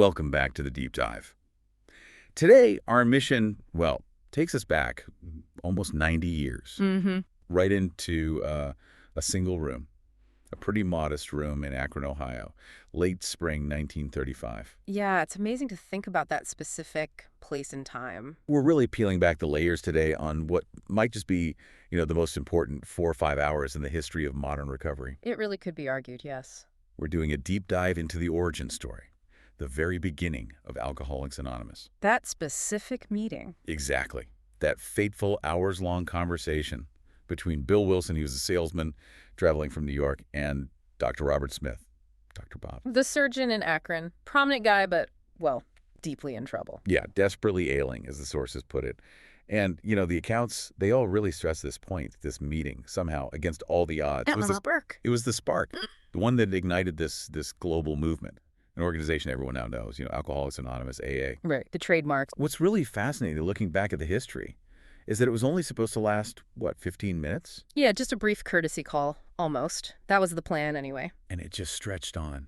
Welcome back to the Deep Dive. Today, our mission, well, takes us back almost 90 years, right into a single room, a pretty modest room in Akron, Ohio, late spring 1935. Yeah, it's amazing to think about that specific place and time. We're really peeling back the layers today on what might just be, the most important 4 or 5 hours in the history of modern recovery. It really could be argued, yes. We're doing a deep dive into the origin story, the very beginning of Alcoholics Anonymous. That specific meeting. Exactly. That fateful hours-long conversation between Bill Wilson, he was a salesman traveling from New York, and Dr. Robert Smith, Dr. Bob. The surgeon in Akron. Prominent guy, but, well, deeply in trouble. Yeah, desperately ailing, as the sources put it. And, the accounts, they all really stress this point, this meeting, somehow, against all the odds. It was the spark, the one that ignited this global movement, an organization everyone now knows, Alcoholics Anonymous, AA. Right, the trademarks. What's really fascinating, looking back at the history, is that it was only supposed to last, 15 minutes? Yeah, just a brief courtesy call, almost. That was the plan, anyway. And it just stretched on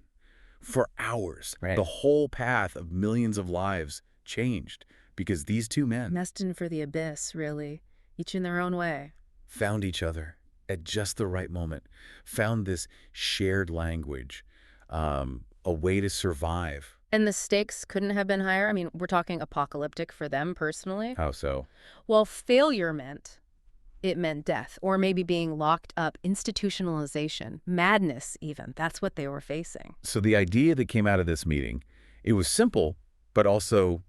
for hours. Right. The whole path of millions of lives changed because these two men Destined for the abyss, really, each in their own way. found each other at just the right moment, found this shared language, a way to survive. And the stakes couldn't have been higher? I mean, we're talking apocalyptic for them personally. How so? Well, failure meant death, or maybe being locked up, institutionalization, madness even. That's what they were facing. So the idea that came out of this meeting, it was simple, but also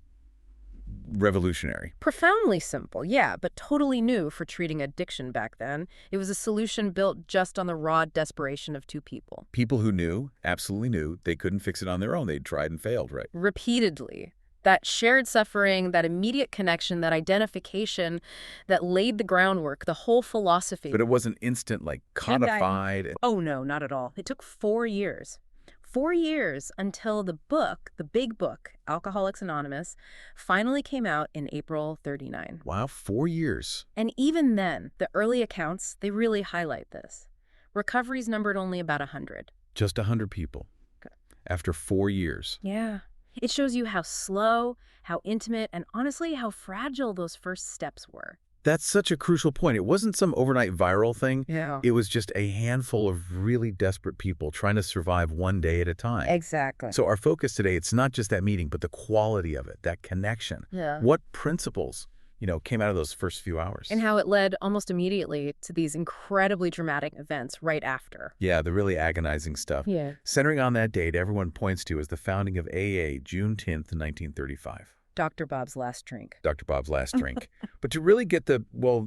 revolutionary. Profoundly simple, yeah, but totally new for treating addiction back then. It was a solution built just on the raw desperation of two people. People who knew, absolutely knew, they couldn't fix it on their own. They'd tried and failed, right? Repeatedly. That shared suffering, that immediate connection, that identification that laid the groundwork, the whole philosophy. But it wasn't instant, codified. Oh, no, not at all. It took 4 years. 4 years until the book, the big book, Alcoholics Anonymous, finally came out in April 39. Wow, 4 years. And even then, the early accounts, they really highlight this. Recoveries numbered only about 100. Just 100 people. Okay. After 4 years. Yeah. It shows you how slow, how intimate, and honestly, how fragile those first steps were. That's such a crucial point. It wasn't some overnight viral thing. Yeah. It was just a handful of really desperate people trying to survive one day at a time. Exactly. So our focus today, it's not just that meeting, but the quality of it, that connection. Yeah. What principles, came out of those first few hours? And how it led almost immediately to these incredibly dramatic events right after. Yeah, the really agonizing stuff. Yeah. Centering on that date, everyone points to as the founding of AA, June 10th, 1935. Dr. Bob's last drink. Dr. Bob's last drink. But to really get the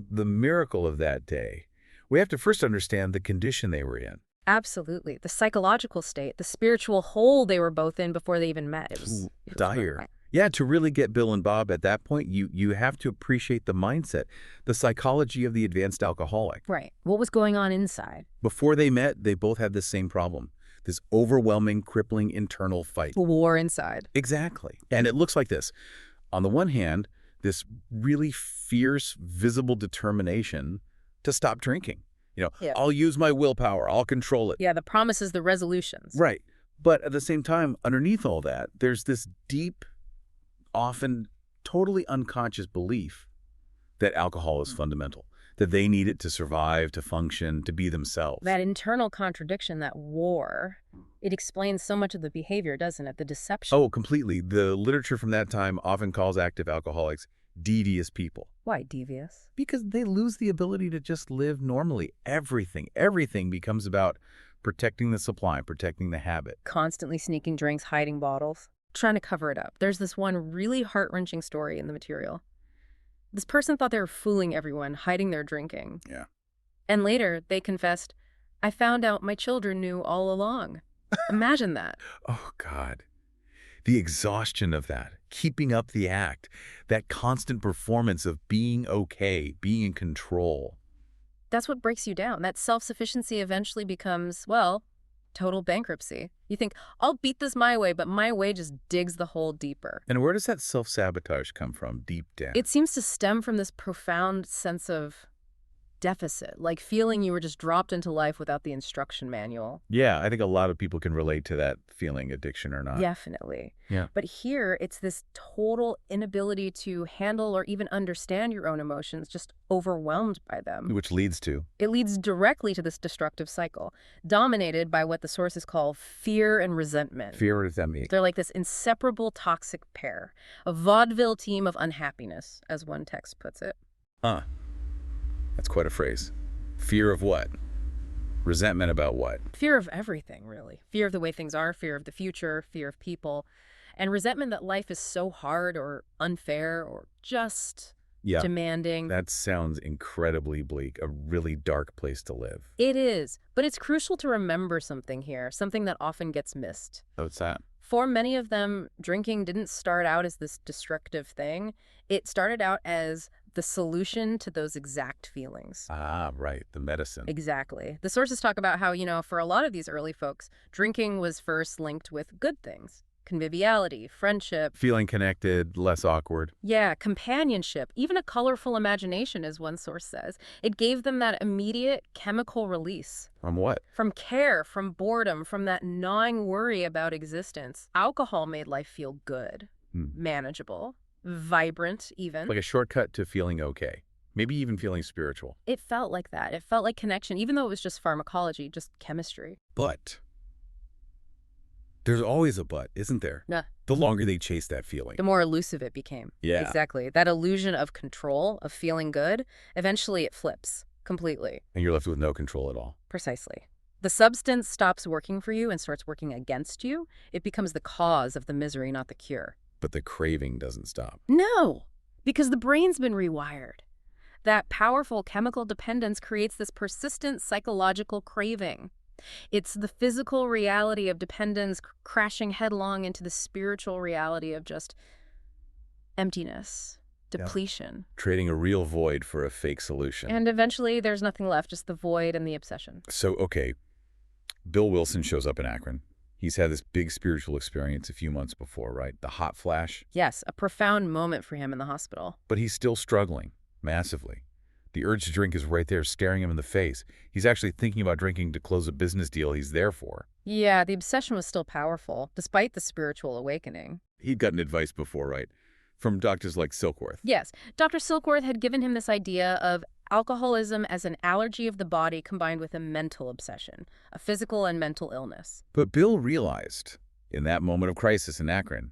miracle of that day, we have to first understand the condition they were in. Absolutely. The psychological state, the spiritual hole they were both in before they even met. It was dire. Yeah, to really get Bill and Bob at that point, you have to appreciate the mindset, the psychology of the advanced alcoholic. Right. What was going on inside? Before they met, they both had the same problem, this overwhelming, crippling internal fight. War inside. Exactly. And it looks like this. On the one hand, this really fierce, visible determination to stop drinking. Yeah. I'll use my willpower. I'll control it. Yeah, the promises, the resolutions. Right. But at the same time, underneath all that, there's this deep, often totally unconscious belief that alcohol is fundamental, that they need it to survive, to function, to be themselves. That internal contradiction, that war, it explains so much of the behavior, doesn't it? The deception. Oh, completely. The literature from that time often calls active alcoholics devious people. Why devious? Because they lose the ability to just live normally. Everything becomes about protecting the supply, protecting the habit. Constantly sneaking drinks, hiding bottles, trying to cover it up. There's this one really heart-wrenching story in the material. This person thought they were fooling everyone, hiding their drinking. Yeah. And later, they confessed, I found out my children knew all along. Imagine that. Oh, God. The exhaustion of that, keeping up the act, that constant performance of being okay, being in control. That's what breaks you down. That self-sufficiency eventually becomes, well, total bankruptcy. You think, I'll beat this my way, but my way just digs the hole deeper. And where does that self-sabotage come from deep down? It seems to stem from this profound sense of deficit, like feeling you were just dropped into life without the instruction manual. Yeah, I think a lot of people can relate to that feeling, addiction or not. Definitely. Yeah. But here, it's this total inability to handle or even understand your own emotions, just overwhelmed by them. Which leads to? It leads directly to this destructive cycle, dominated by what the sources call fear and resentment. Fear, what does that mean? They're like this inseparable toxic pair, a vaudeville team of unhappiness, as one text puts it. Huh. That's quite a phrase. Fear of what? Resentment about what? Fear of everything, really. Fear of the way things are, fear of the future, fear of people, and resentment that life is so hard or unfair or just demanding. That sounds incredibly bleak, a really dark place to live. It is, but it's crucial to remember something here, something that often gets missed. What's that? For many of them, drinking didn't start out as this destructive thing. It started out as the solution to those exact feelings. Ah, right, the medicine. Exactly. The sources talk about how, for a lot of these early folks, drinking was first linked with good things. Conviviality, friendship. Feeling connected, less awkward. Yeah, companionship, even a colorful imagination, as one source says. It gave them that immediate chemical release. From what? From care, from boredom, from that gnawing worry about existence. Alcohol made life feel good, manageable, vibrant even. Like a shortcut to feeling okay. Maybe even feeling spiritual. It felt like that. It felt like connection, even though it was just pharmacology, just chemistry. But there's always a but, isn't there? Yeah. The longer they chase that feeling. The more elusive it became. Yeah. Exactly. That illusion of control, of feeling good, eventually it flips completely. And you're left with no control at all. Precisely. The substance stops working for you and starts working against you. It becomes the cause of the misery, not the cure. But the craving doesn't stop. No, because the brain's been rewired. That powerful chemical dependence creates this persistent psychological craving. It's the physical reality of dependence crashing headlong into the spiritual reality of just emptiness, depletion. Yeah. Trading a real void for a fake solution. And eventually there's nothing left, just the void and the obsession. So, okay, Bill Wilson shows up in Akron. He's had this big spiritual experience a few months before, right? The hot flash. Yes, a profound moment for him in the hospital. But he's still struggling, massively. The urge to drink is right there, staring him in the face. He's actually thinking about drinking to close a business deal he's there for. Yeah, the obsession was still powerful, despite the spiritual awakening. He'd gotten advice before, right? From doctors like Silkworth. Yes, Dr. Silkworth had given him this idea of alcoholism as an allergy of the body combined with a mental obsession, a physical and mental illness. But Bill realized, in that moment of crisis in Akron,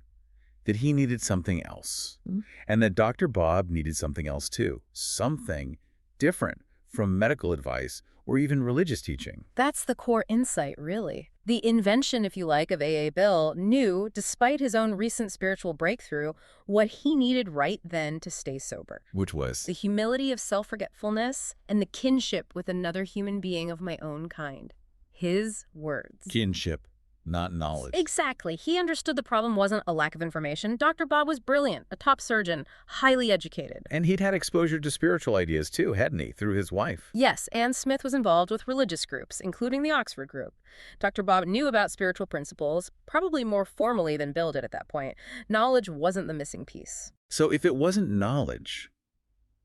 that he needed something else. And that Dr. Bob needed something else too. Something different from medical advice or even religious teaching. That's the core insight, really. The invention, if you like, of A.A. Bill knew, despite his own recent spiritual breakthrough, what he needed right then to stay sober. Which was? The humility of self-forgetfulness and the kinship with another human being of my own kind. His words. Kinship, not knowledge. Exactly. He understood the problem wasn't a lack of information. Dr. Bob was brilliant, a top surgeon, highly educated. And he'd had exposure to spiritual ideas too, hadn't he, through his wife? Yes, and Smith was involved with religious groups, including the Oxford group. Dr. Bob knew about spiritual principles, probably more formally than Bill did at that point. Knowledge wasn't the missing piece. So if it wasn't knowledge,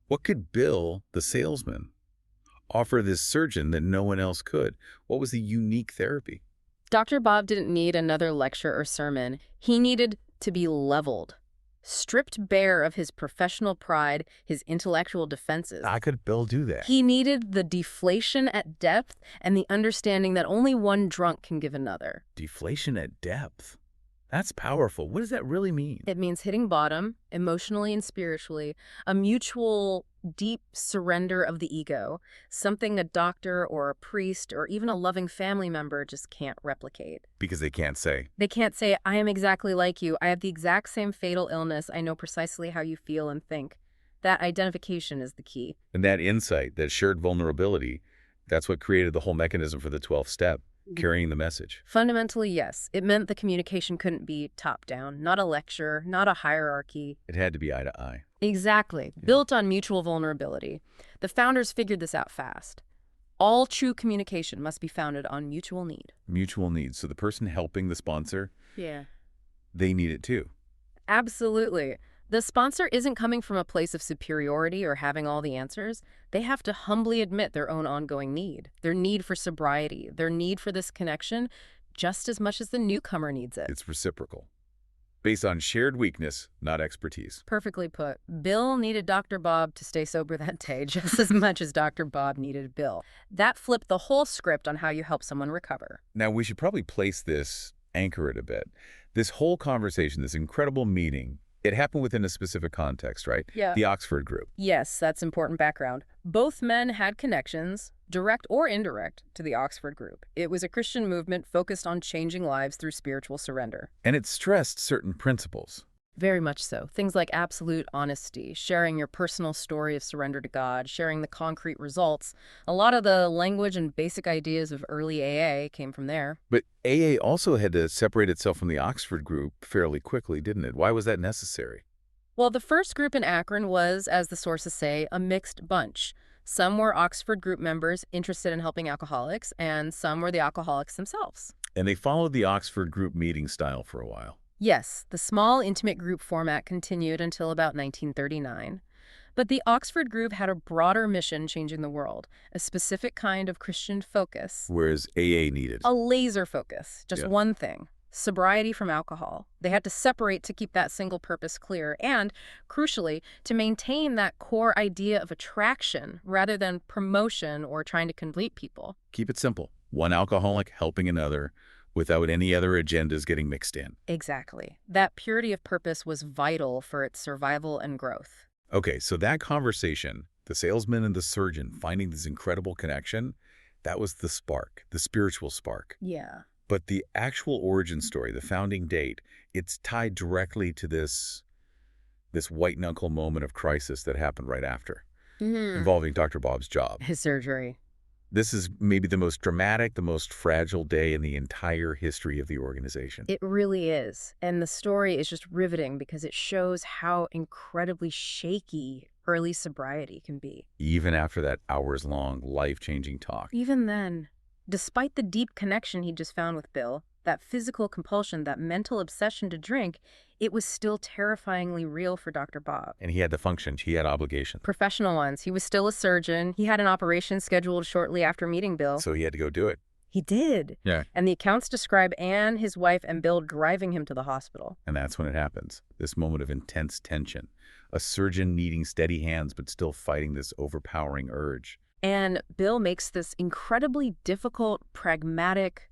what could Bill, the salesman, offer this surgeon that no one else could? What was the unique therapy? Dr. Bob didn't need another lecture or sermon. He needed to be leveled, stripped bare of his professional pride, his intellectual defenses. How could Bill do that? He needed the deflation at depth and the understanding that only one drunk can give another. Deflation at depth. That's powerful. What does that really mean? It means hitting bottom, emotionally and spiritually, a mutual, deep surrender of the ego, something a doctor or a priest or even a loving family member just can't replicate. Because they can't say. They can't say, I am exactly like you. I have the exact same fatal illness. I know precisely how you feel and think. That identification is the key. And that insight, that shared vulnerability, that's what created the whole mechanism for the 12th step. Carrying the message. Fundamentally, yes. It meant the communication couldn't be top-down, not a lecture, not a hierarchy. It had to be eye to eye. Exactly. Yeah. Built on mutual vulnerability. The founders figured this out fast. All true communication must be founded on mutual need. Mutual need. So the person helping the sponsor, yeah, they need it too. Absolutely. The sponsor isn't coming from a place of superiority or having all the answers. They have to humbly admit their own ongoing need, their need for sobriety, their need for this connection, just as much as the newcomer needs it. It's reciprocal, based on shared weakness, not expertise. Perfectly put. Bill needed Dr. Bob to stay sober that day just as much as Dr. Bob needed Bill. That flipped the whole script on how you help someone recover. Now, we should probably anchor it a bit. This whole conversation, this incredible meeting, it happened within a specific context, right? Yeah. The Oxford group. Yes, that's important background. Both men had connections, direct or indirect, to the Oxford group. It was a Christian movement focused on changing lives through spiritual surrender. And it stressed certain principles. Very much so. Things like absolute honesty, sharing your personal story of surrender to God, sharing the concrete results. A lot of the language and basic ideas of early AA came from there. But AA also had to separate itself from the Oxford group fairly quickly, didn't it? Why was that necessary? Well, the first group in Akron was, as the sources say, a mixed bunch. Some were Oxford group members interested in helping alcoholics, and some were the alcoholics themselves. And they followed the Oxford group meeting style for a while. Yes, the small, intimate group format continued until about 1939. But the Oxford group had a broader mission changing the world, a specific kind of Christian focus. Whereas AA needed a laser focus, just Yeah. one thing, sobriety from alcohol. They had to separate to keep that single purpose clear and, crucially, to maintain that core idea of attraction rather than promotion or trying to convert people. Keep it simple. One alcoholic helping another without any other agendas getting mixed in. Exactly. That purity of purpose was vital for its survival and growth. Okay, so that conversation, the salesman and the surgeon finding this incredible connection, that was the spark, the spiritual spark. Yeah. But the actual origin story, the founding date, it's tied directly to this white-knuckle moment of crisis that happened right after, involving Dr. Bob's job. His surgery. This is maybe the most dramatic, the most fragile day in the entire history of the organization. It really is. And the story is just riveting because it shows how incredibly shaky early sobriety can be. Even after that hours-long, life-changing talk. Even then, despite the deep connection he just found with Bill, that physical compulsion, that mental obsession to drink, it was still terrifyingly real for Dr. Bob. And he had to function. He had obligations. Professional ones. He was still a surgeon. He had an operation scheduled shortly after meeting Bill. So he had to go do it. He did. Yeah. And the accounts describe Anne, his wife, and Bill driving him to the hospital. And that's when it happens. This moment of intense tension. A surgeon needing steady hands but still fighting this overpowering urge. And Bill makes this incredibly difficult, pragmatic,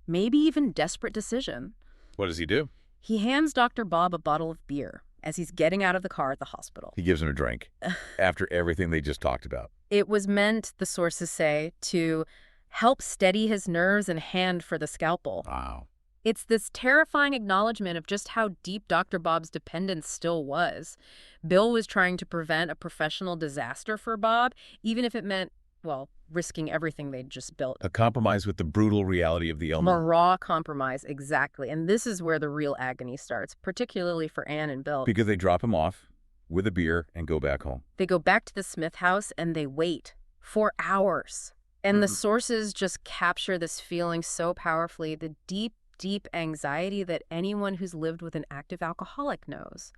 maybe even desperate decision. What does he do? He hands Dr. Bob a bottle of beer as he's getting out of the car at the hospital. He gives him a drink after everything they just talked about. It was meant, the sources say, to help steady his nerves and hand for the scalpel. Wow. It's this terrifying acknowledgement of just how deep Dr. Bob's dependence still was. Bill was trying to prevent a professional disaster for Bob, even if it meant, well, risking everything they'd just built. A compromise with the brutal reality of the A ailment. raw compromise, exactly. And this is where the real agony starts, particularly for Anne and Bill. Because they drop him off with a beer and go back home. They go back to the Smith house and they wait for hours. And the sources just capture this feeling so powerfully, the deep, deep anxiety that anyone who's lived with an active alcoholic knows.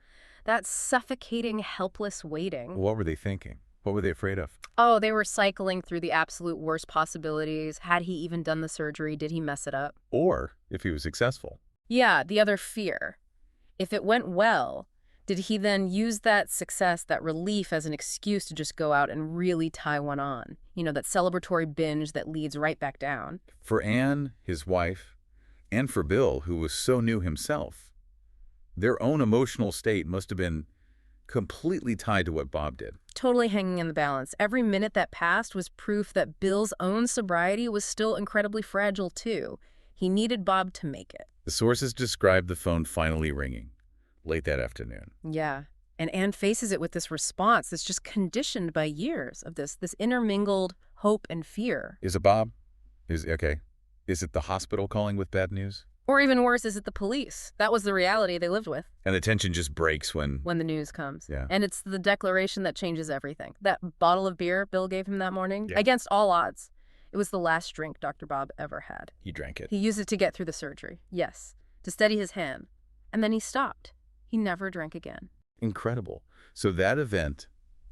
That suffocating, helpless waiting. What were they thinking? What were they afraid of? Oh, they were cycling through the absolute worst possibilities. Had he even done the surgery? Did he mess it up? Or if he was successful. Yeah, the other fear. If it went well, did he then use that success, that relief, as an excuse to just go out and really tie one on? You know, that celebratory binge that leads right back down. For Anne, his wife, and for Bill, who was so new himself, their own emotional state must have been completely tied to what Bob did. Totally hanging in the balance. Every minute that passed was proof that Bill's own sobriety was still incredibly fragile, too. He needed Bob to make it. The sources described the phone finally ringing late that afternoon. Yeah. And Anne faces it with this response that's just conditioned by years of this intermingled hope and fear. Is it Bob? Is it the hospital calling with bad news? Or even worse, is it the police? That was the reality they lived with. And the tension just breaks when the news comes. Yeah. And it's the declaration that changes everything. That bottle of beer Bill gave him that morning, Yeah. against all odds, it was the last drink Dr. Bob ever had. he drank it. He used it to get through the surgery, yes, to steady his hand. And then he stopped. He never drank again. Incredible. So that event,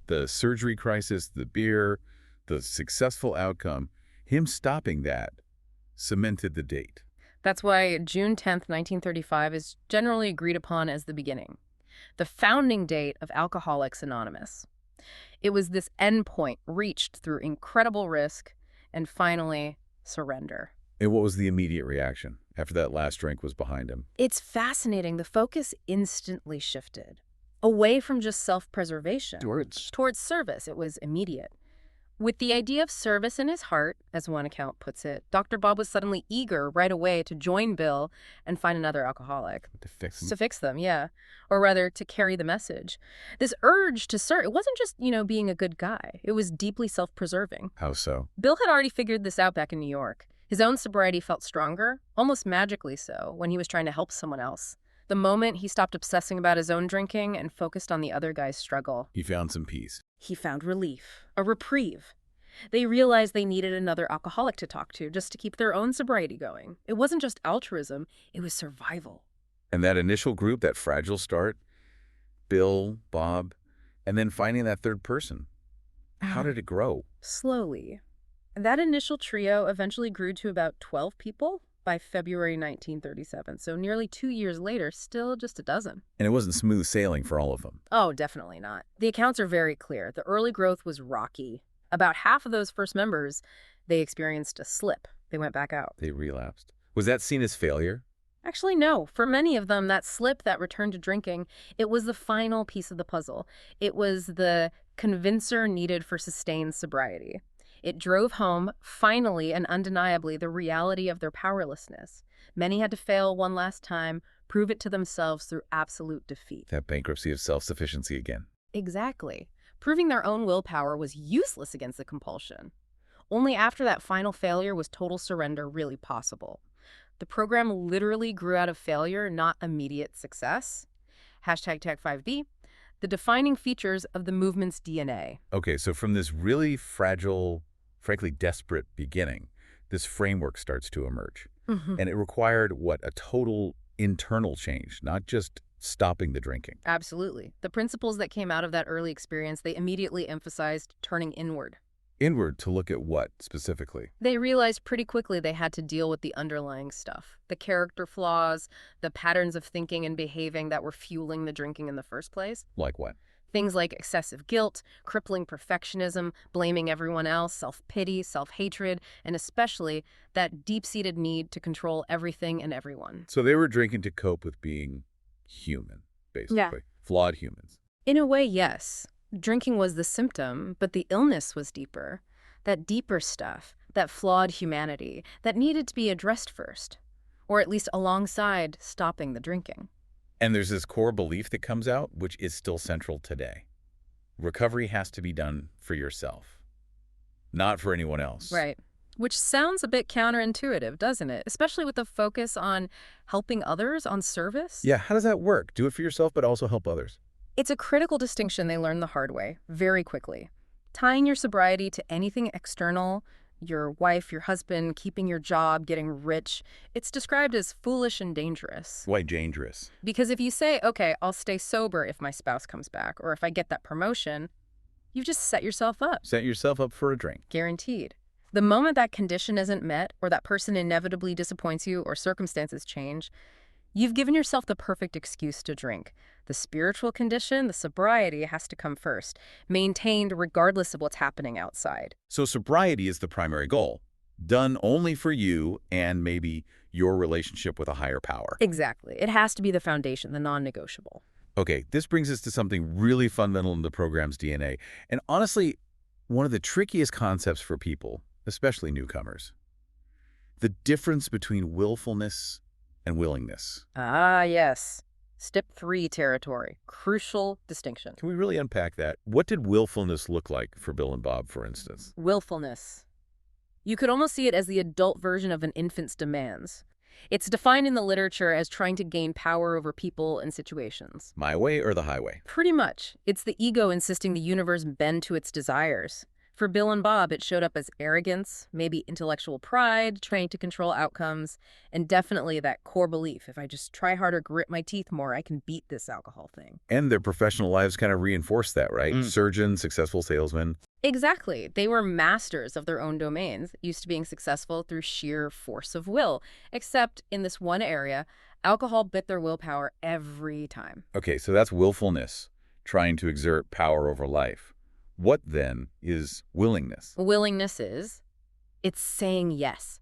the surgery crisis, the beer, the successful outcome, him stopping that cemented the date. That's why June 10th, 1935 is generally agreed upon as the beginning, the founding date of Alcoholics Anonymous. It was this endpoint reached through incredible risk and finally surrender. And what was the immediate reaction after that last drink was behind him? It's fascinating. The focus instantly shifted away from just self-preservation towards service. It was immediate. With the idea of service in his heart, as one account puts it, Dr. Bob was suddenly eager right away to join Bill and find another alcoholic. To fix him? To fix them, yeah. Or rather, to carry the message. This urge to serve, it wasn't just, being a good guy. It was deeply self-preserving. How so? Bill had already figured this out back in New York. His own sobriety felt stronger, almost magically so, when he was trying to help someone else. The moment he stopped obsessing about his own drinking and focused on the other guy's struggle. He found some peace. He found relief, a reprieve. They realized they needed another alcoholic to talk to just to keep their own sobriety going. It wasn't just altruism, it was survival. And that initial group, that fragile start, Bill, Bob, and then finding that third person. How did it grow? Slowly. That initial trio eventually grew to about 12 people by February 1937. So nearly 2 years later, still just a dozen. And it wasn't smooth sailing for all of them. Oh, definitely not. The accounts are very clear. The early growth was rocky. About half of those first members, they experienced a slip. They went back out. They relapsed. Was that seen as failure? Actually, no. For many of them, that slip, that return to drinking, it was the final piece of the puzzle. It was the convincer needed for sustained sobriety. It drove home, finally and undeniably, the reality of their powerlessness. Many had to fail one last time, prove it to themselves through absolute defeat. That bankruptcy of self-sufficiency again. Exactly. Proving their own willpower was useless against the compulsion. Only after that final failure was total surrender really possible. The program literally grew out of failure, not immediate success. #Tag5B, the defining features of the movement's DNA. Okay, so from this really fragile, frankly desperate beginning, this framework starts to emerge. And it required, what, a total internal change, not just stopping the drinking. Absolutely. The principles that came out of that early experience, they immediately emphasized turning inward. Inward to look at what, specifically? They realized pretty quickly they had to deal with the underlying stuff, the character flaws, the patterns of thinking and behaving that were fueling the drinking in the first place. Like what? Things like excessive guilt, crippling perfectionism, blaming everyone else, self-pity, self-hatred, and especially that deep-seated need to control everything and everyone. So they were drinking to cope with being human, basically. Yeah. Flawed humans. In a way, yes. Drinking was the symptom, but the illness was deeper. That deeper stuff, that flawed humanity, that needed to be addressed first. Or at least alongside stopping the drinking. And there's this core belief that comes out, which is still central today. Recovery has to be done for yourself, not for anyone else. Right. Which sounds a bit counterintuitive, doesn't it? Especially with the focus on helping others, on service. Yeah, how does that work? Do it for yourself, but also help others. It's a critical distinction they learned the hard way, very quickly. Tying your sobriety to anything external, your wife, your husband, keeping your job, getting rich, it's described as foolish and dangerous. Why dangerous? Because if you say, okay, I'll stay sober if my spouse comes back, or if I get that promotion, you've just set yourself up. Set yourself up for a drink. Guaranteed. The moment that condition isn't met, or that person inevitably disappoints you, or circumstances change, you've given yourself the perfect excuse to drink. The spiritual condition, the sobriety, has to come first, maintained regardless of what's happening outside. So sobriety is the primary goal, done only for you and maybe your relationship with a higher power. Exactly. It has to be the foundation, the non-negotiable. Okay, this brings us to something really fundamental in the program's DNA, and honestly, one of the trickiest concepts for people, especially newcomers. The difference between willfulness and willingness. Ah, yes. Step 3 territory. Crucial distinction. Can we really unpack that? What did willfulness look like for Bill and Bob, for instance? Willfulness. You could almost see it as the adult version of an infant's demands. It's defined in the literature as trying to gain power over people and situations. My way or the highway? Pretty much. It's the ego insisting the universe bend to its desires. For Bill and Bob, it showed up as arrogance, maybe intellectual pride, trying to control outcomes, and definitely that core belief, if I just try harder, grit my teeth more, I can beat this alcohol thing. And their professional lives kind of reinforce that, right? Surgeons, successful salesmen. Exactly. They were masters of their own domains, used to being successful through sheer force of will. Except in this one area, alcohol bit their willpower every time. Okay, so that's willfulness, trying to exert power over life. What, then, is willingness? Willingness it's saying yes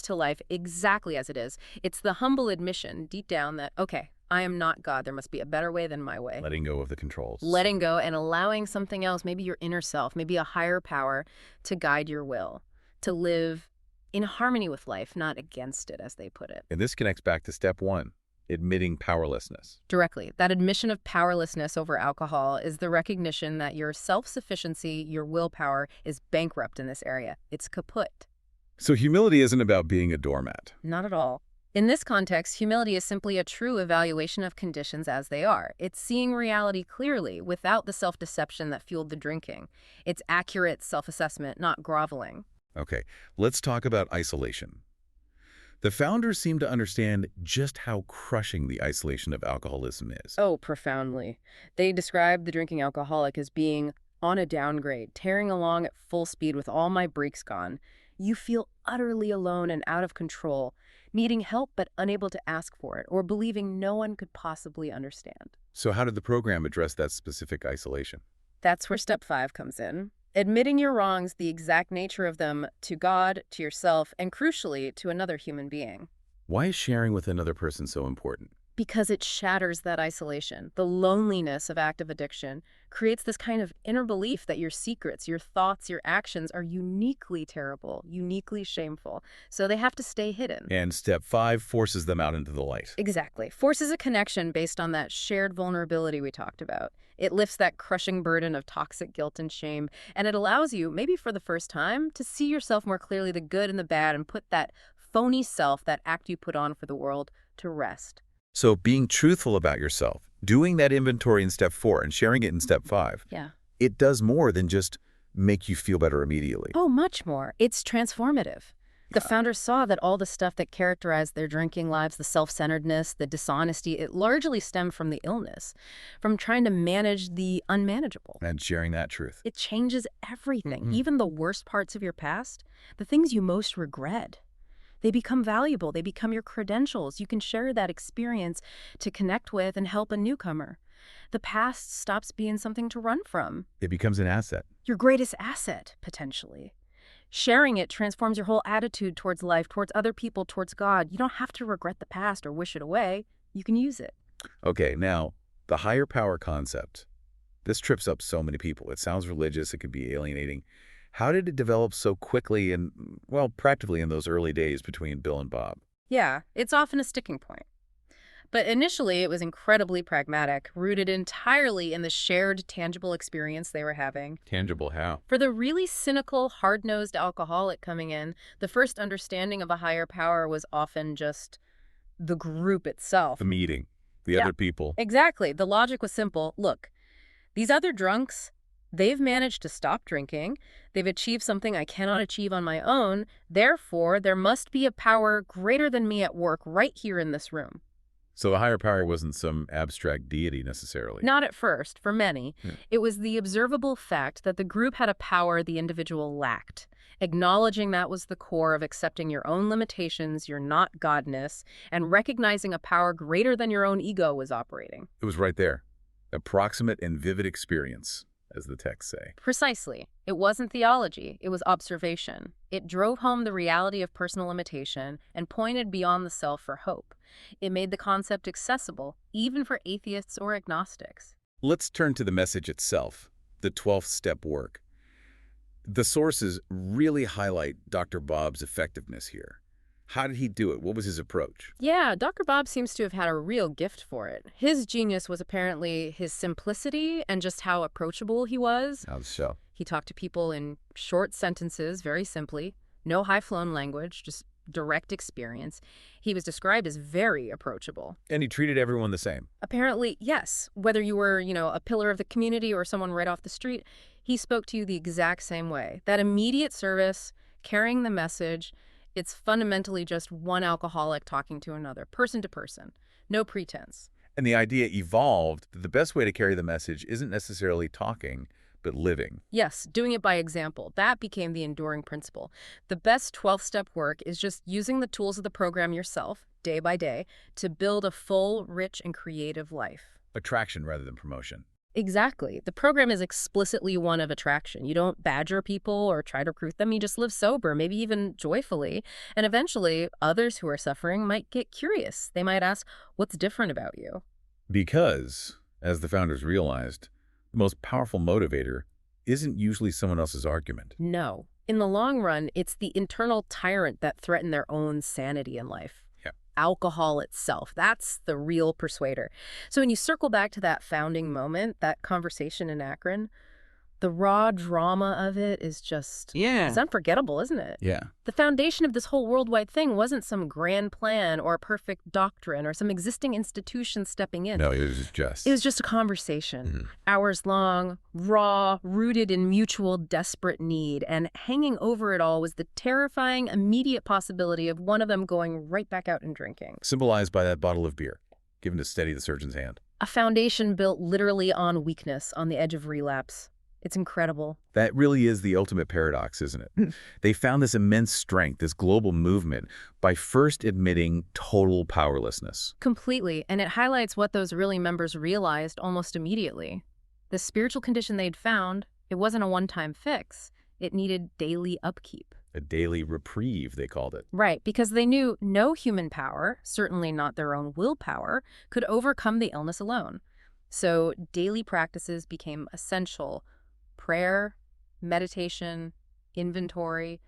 to life exactly as it is. It's the humble admission deep down that, okay, I am not God. There must be a better way than my way. Letting go of the controls. Letting go and allowing something else, maybe your inner self, maybe a higher power, to guide your will, to live in harmony with life, not against it, as they put it. And this connects back to step one, admitting powerlessness. Directly. That admission of powerlessness over alcohol is the recognition that your self-sufficiency, your willpower, is bankrupt in this area. It's kaput. So humility isn't about being a doormat. Not at all. In this context, humility is simply a true evaluation of conditions as they are. It's seeing reality clearly without the self-deception that fueled the drinking. It's accurate self-assessment, not groveling. Okay, let's talk about isolation. The founders seem to understand just how crushing the isolation of alcoholism is. Oh, profoundly. They describe the drinking alcoholic as being on a downgrade, tearing along at full speed with all my brakes gone. You feel utterly alone and out of control, needing help but unable to ask for it, or believing no one could possibly understand. So how did the program address that specific isolation? That's where step 5 comes in. Admitting your wrongs, the exact nature of them, to God, to yourself, and crucially, to another human being. Why is sharing with another person so important? Because it shatters that isolation. The loneliness of active addiction creates this kind of inner belief that your secrets, your thoughts, your actions are uniquely terrible, uniquely shameful. So they have to stay hidden. And step 5 forces them out into the light. Exactly. Forces a connection based on that shared vulnerability we talked about. It lifts that crushing burden of toxic guilt and shame, and it allows you, maybe for the first time, to see yourself more clearly, the good and the bad, and put that phony self, that act you put on for the world, to rest. So being truthful about yourself, doing that inventory in step 4 and sharing it in step 5, it does more than just make you feel better immediately. Oh, much more. It's transformative. The founders saw that all the stuff that characterized their drinking lives, the self-centeredness, the dishonesty, it largely stemmed from the illness, from trying to manage the unmanageable. And sharing that truth. It changes everything, even the worst parts of your past, the things you most regret. They become valuable. They become your credentials. You can share that experience to connect with and help a newcomer. The past stops being something to run from. It becomes an asset. Your greatest asset, potentially. Sharing it transforms your whole attitude towards life, towards other people, towards God. You don't have to regret the past or wish it away. You can use it. Okay, now, the higher power concept. This trips up so many people. It sounds religious. It could be alienating. How did it develop so quickly and, well, practically in those early days between Bill and Bob? Yeah, it's often a sticking point. But initially, it was incredibly pragmatic, rooted entirely in the shared, tangible experience they were having. Tangible how? For the really cynical, hard-nosed alcoholic coming in, the first understanding of a higher power was often just the group itself. The meeting. The other people. Exactly. The logic was simple. Look, these other drunks, they've managed to stop drinking. They've achieved something I cannot achieve on my own. Therefore, there must be a power greater than me at work right here in this room. So the higher power wasn't some abstract deity necessarily. Not at first, for many. It was the observable fact that the group had a power the individual lacked. Acknowledging that was the core of accepting your own limitations, your not godness, and recognizing a power greater than your own ego was operating. It was right there. Approximate and vivid experience, as the texts say. Precisely. It wasn't theology, it was observation. It drove home the reality of personal limitation and pointed beyond the self for hope. It made the concept accessible, even for atheists or agnostics. Let's turn to the message itself, the 12th step work. The sources really highlight Dr. Bob's effectiveness here. How did he do it? What was his approach? Yeah, Dr. Bob seems to have had a real gift for it. His genius was apparently his simplicity and just how approachable he was. How so? He talked to people in short sentences, very simply. No high-flown language, just direct experience. He was described as very approachable. And he treated everyone the same. Apparently, yes. Whether you were, a pillar of the community or someone right off the street, he spoke to you the exact same way. That immediate service, carrying the message, it's fundamentally just one alcoholic talking to another, person to person. No pretense. And the idea evolved that the best way to carry the message isn't necessarily talking, but living. Yes, doing it by example. That became the enduring principle. The best 12-step work is just using the tools of the program yourself, day by day, to build a full, rich, and creative life. Attraction rather than promotion. Exactly. The program is explicitly one of attraction. You don't badger people or try to recruit them. You just live sober, maybe even joyfully. And eventually, others who are suffering might get curious. They might ask, what's different about you? Because, as the founders realized, the most powerful motivator isn't usually someone else's argument. No. In the long run, it's the internal tyrant that threatened their own sanity in life. Yeah. Alcohol itself. That's the real persuader. So when you circle back to that founding moment, that conversation in Akron, the raw drama of it is just... It's unforgettable, isn't it? Yeah. The foundation of this whole worldwide thing wasn't some grand plan or a perfect doctrine or some existing institution stepping in. No, it was just... It was just a conversation. Hours long, raw, rooted in mutual desperate need. And hanging over it all was the terrifying, immediate possibility of one of them going right back out and drinking. Symbolized by that bottle of beer, given to steady the surgeon's hand. A foundation built literally on weakness, on the edge of relapse. It's incredible. That really is the ultimate paradox, isn't it? They found this immense strength, this global movement, by first admitting total powerlessness. Completely, and it highlights what those early members realized almost immediately. The spiritual condition they'd found, it wasn't a one-time fix. It needed daily upkeep. A daily reprieve, they called it. Right, because they knew no human power, certainly not their own willpower, could overcome the illness alone. So daily practices became essential. Prayer, meditation, inventory,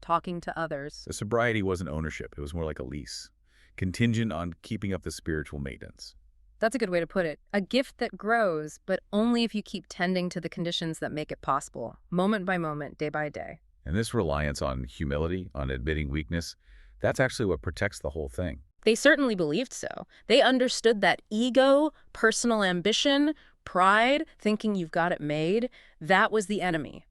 talking to others. The sobriety wasn't ownership. It was more like a lease, contingent on keeping up the spiritual maintenance. That's a good way to put it. A gift that grows, but only if you keep tending to the conditions that make it possible, moment by moment, day by day. And this reliance on humility, on admitting weakness, that's actually what protects the whole thing. They certainly believed so. They understood that ego, personal ambition, pride, thinking you've got it made, that was the enemy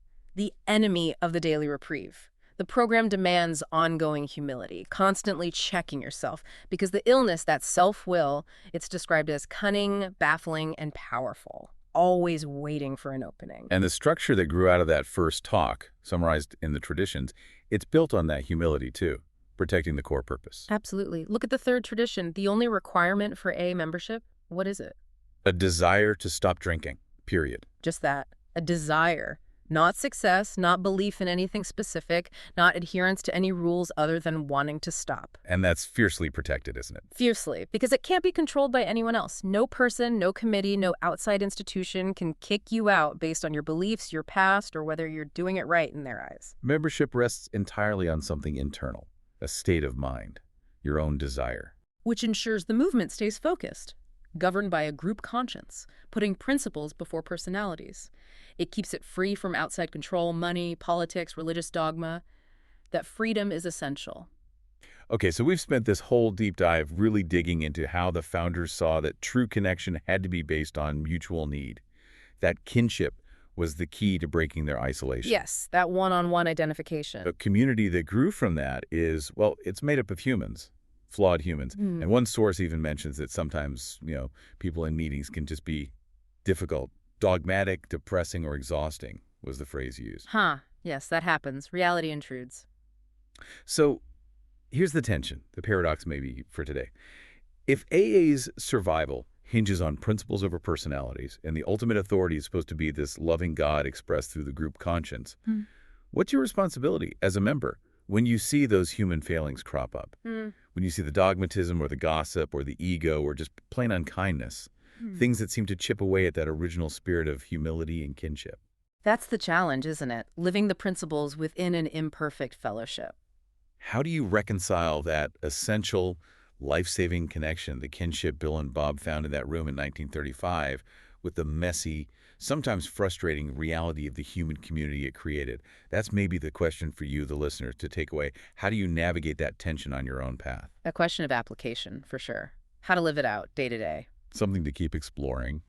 of the daily reprieve. The program demands ongoing humility, constantly checking yourself, because the illness, that self-will, it's described as cunning, baffling, and powerful, always waiting for an opening. And the structure that grew out of that first talk, summarized in the traditions, it's built on that humility too, protecting the core purpose. Absolutely. Look at the third tradition. The only requirement for AA membership, what is it? A desire to stop drinking, period. Just that, a desire. Not success, not belief in anything specific, not adherence to any rules other than wanting to stop. And that's fiercely protected, isn't it? Fiercely, because it can't be controlled by anyone else. No person, no committee, no outside institution can kick you out based on your beliefs, your past, or whether you're doing it right in their eyes. Membership rests entirely on something internal, a state of mind, your own desire. Which ensures the movement stays focused, governed by a group conscience, putting principles before personalities. It keeps it free from outside control, money, politics, religious dogma. That freedom is essential. Okay, so we've spent this whole deep dive really digging into how the founders saw that true connection had to be based on mutual need. That kinship was the key to breaking their isolation. Yes, that one-on-one identification. A community that grew from that is, well, it's made up of humans. Flawed humans. And one source even mentions that sometimes, people in meetings can just be difficult, dogmatic, depressing, or exhausting was the phrase used. Yes, that happens. Reality intrudes. So here's the tension, the paradox maybe for today. If AA's survival hinges on principles over personalities, and the ultimate authority is supposed to be this loving God expressed through the group conscience, what's your responsibility as a member when you see those human failings crop up? When you see the dogmatism or the gossip or the ego or just plain unkindness, things that seem to chip away at that original spirit of humility and kinship. That's the challenge, isn't it? Living the principles within an imperfect fellowship. How do you reconcile that essential life-saving connection, the kinship Bill and Bob found in that room in 1935, with the messy, sometimes frustrating reality of the human community it created? That's maybe the question for you, the listener, to take away. How do you navigate that tension on your own path? A question of application, for sure. How to live it out day to day. Something to keep exploring.